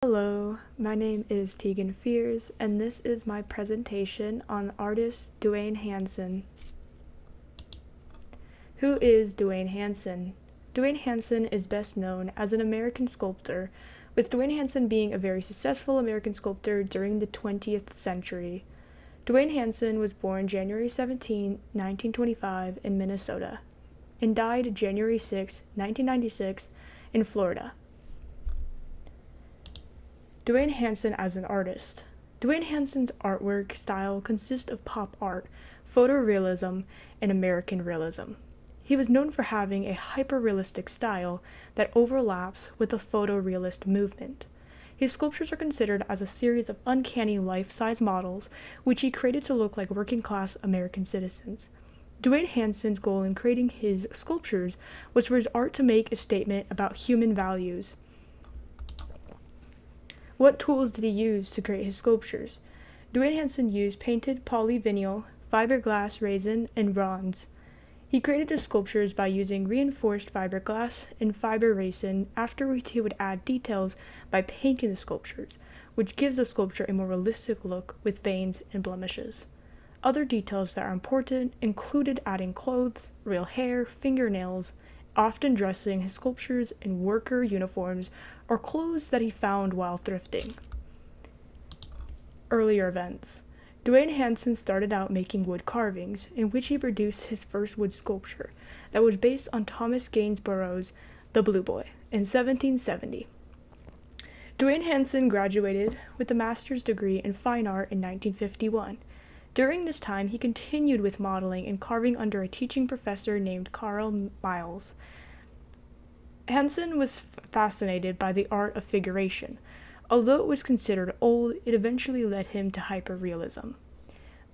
Hello, my name is Tegan Fears, and this is my presentation on artist Duane Hanson. Who is Duane Hanson? Duane Hanson is best known as an American sculptor, with Duane Hanson being a very successful American sculptor during the 20th century. Duane Hanson was born January 17, 1925 in Minnesota, and died January 6, 1996 in Florida. Duane Hanson as an artist. Duane Hanson's artwork style consists of pop art, photorealism, and American realism. He was known for having a hyper-realistic style that overlaps with the photorealist movement. His sculptures are considered as a series of uncanny life-size models, which he created to look like working-class American citizens. Duane Hanson's goal in creating his sculptures was for his art to make a statement about human values. What tools did he use to create his sculptures? Duane Hanson used painted polyvinyl, fiberglass resin, and bronze. He created his sculptures by using reinforced fiberglass and fiber resin, after which he would add details by painting the sculptures, which gives the sculpture a more realistic look with veins and blemishes. Other details that are important included adding clothes, real hair, fingernails, often dressing his sculptures in worker uniforms or clothes that he found while thrifting. Earlier events. Duane Hanson started out making wood carvings, in which he produced his first wood sculpture that was based on Thomas Gainsborough's The Blue Boy in 1770. Duane Hanson graduated with a master's degree in fine art in 1951. During this time, he continued with modeling and carving under a teaching professor named Carl Miles. Hanson was fascinated by the art of figuration. Although it was considered old, it eventually led him to hyperrealism.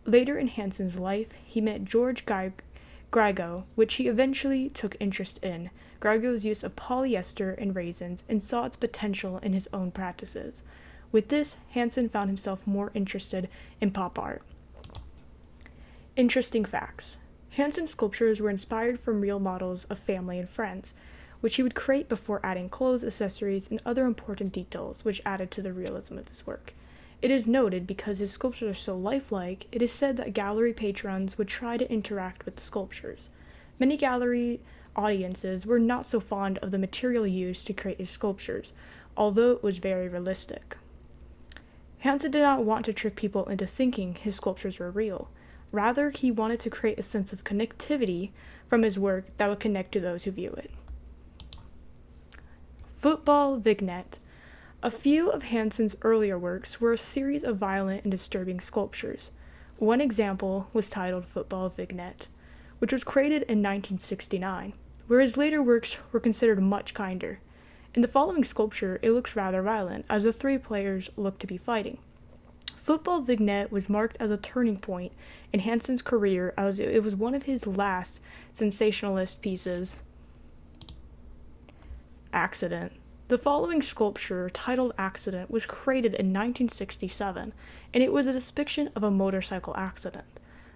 Later in Hanson's life, he met George Griego, which he eventually took interest in, Griego's use of polyester and resins, and saw its potential in his own practices. With this, Hanson found himself more interested in pop art. Interesting facts. Hanson's sculptures were inspired from real models of family and friends, which he would create before adding clothes, accessories, and other important details, which added to the realism of his work. It is noted because his sculptures are so lifelike, it is said that gallery patrons would try to interact with the sculptures. Many gallery audiences were not so fond of the material used to create his sculptures, although it was very realistic. Hanson did not want to trick people into thinking his sculptures were real. Rather, he wanted to create a sense of connectivity from his work that would connect to those who view it. Football vignette. A few of Hanson's earlier works were a series of violent and disturbing sculptures. One example was titled Football Vignette, which was created in 1969, whereas later works were considered much kinder. In the following sculpture, it looks rather violent, as the three players look to be fighting. Football Vignette was marked as a turning point in Hanson's career, as it was one of his last sensationalist pieces. Accident. The following sculpture, titled Accident, was created in 1967, and it was a depiction of a motorcycle accident.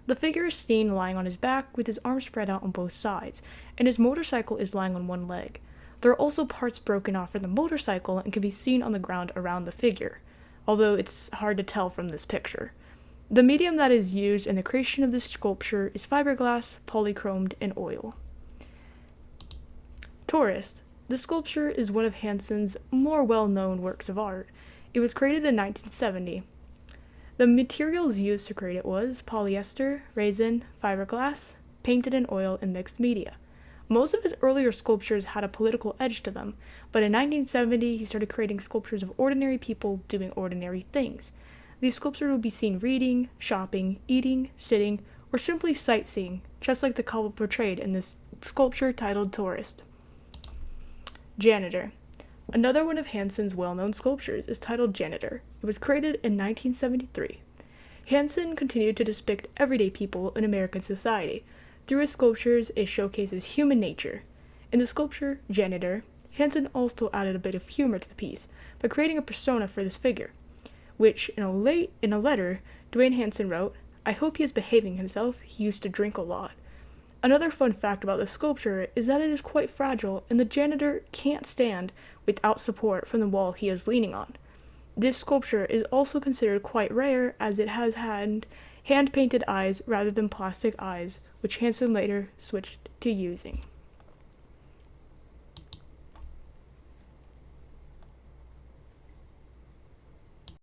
The figure is seen lying on his back with his arms spread out on both sides, and his motorcycle is lying on one leg. There are also parts broken off from the motorcycle and can be seen on the ground around the figure, although it's hard to tell from this picture. The medium that is used in the creation of this sculpture is fiberglass, polychromed, and oil. Tourist. The sculpture is one of Hanson's more well-known works of art. It was created in 1970. The materials used to create it was polyester, resin, fiberglass, painted in oil, and mixed media. Most of his earlier sculptures had a political edge to them, but in 1970 he started creating sculptures of ordinary people doing ordinary things. These sculptures would be seen reading, shopping, eating, sitting, or simply sightseeing, just like the couple portrayed in this sculpture titled Tourist. Janitor. Another one of Hanson's well-known sculptures is titled Janitor. It was created in 1973. Hanson continued to depict everyday people in American society. Through his sculptures, it showcases human nature. In the sculpture, Janitor, Hanson also added a bit of humor to the piece by creating a persona for this figure, which, in a letter, Duane Hanson wrote, "I hope he is behaving himself. He used to drink a lot." Another fun fact about the sculpture is that it is quite fragile and the janitor can't stand without support from the wall he is leaning on. This sculpture is also considered quite rare as it has hand-painted eyes rather than plastic eyes, which Hanson later switched to using.